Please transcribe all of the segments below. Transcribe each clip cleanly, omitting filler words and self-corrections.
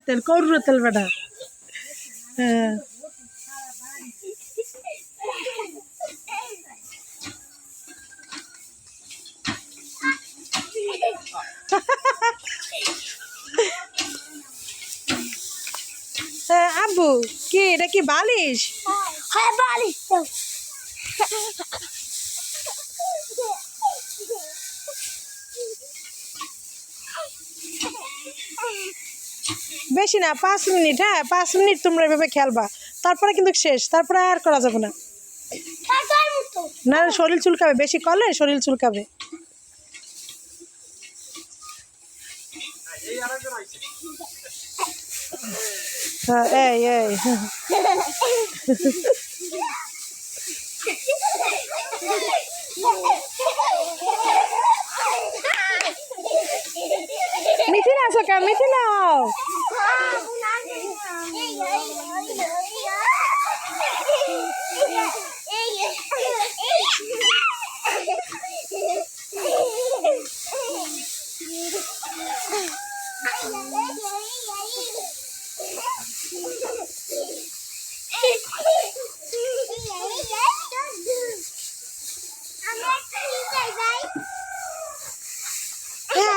তেল কৌরুর তেল বেটা। হ্যাঁ আব্বু কি এটা কি বালিশ? হ্যাঁ বালিশ তো। বেশি না 5 মিনিট। হ্যাঁ 5 মিনিট তোমরা এভাবে খেলবা, তারপরে কিন্তু শেষ, তারপরে আর করা যাবে না। না শরীর চুলকাবে, বেশি করলে শরীর চুলকাবে। হ্যাঁ এই এই মিথিলা আসো কে? মিথিলা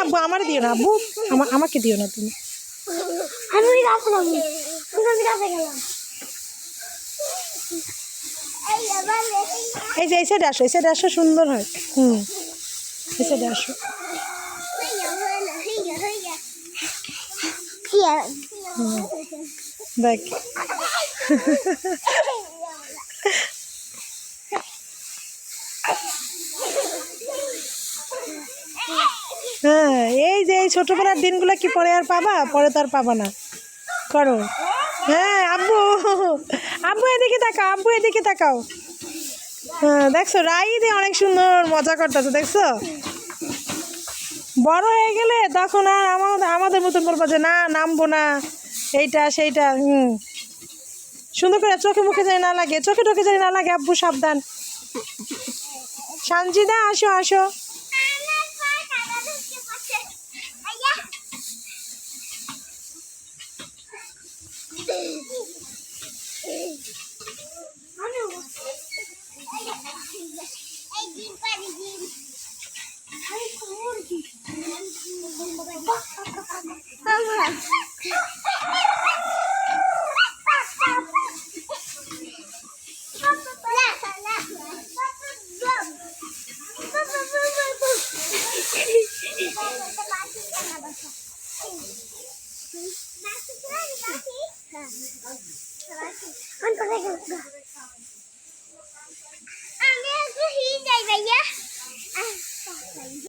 আব্বু আমার দিও না, আব্বু আমাকে দিও না তুমি। আমি গেলাম, এই যে এই সাইডে আসো, এই সাইডে আসো, সুন্দর হয়। এই সাইডে আসো। দেখ হ্যাঁ এই যে এই ছোটবেলার দিনগুলো কি পরে আর পাবা? পরে তো আর পাবা না। করো। হ্যাঁ আব্বু আব্বু এদিকে তাকাও, আব্বু এদিকে তাকাও। হ্যাঁ দেখছো রাইদে অনেক সুন্দর মজা করতেছে, দেখছো? বড় হয়ে গেলে তখন আর আমাদের মতন বলবো যে না নামবো না, এইটা সেইটা। সুন্দর করে চোখে মুখে জানি না লাগে, চোখে টোকে জানি না লাগে। আব্বু সাবধান। সানজিদা আসো আসো। আমি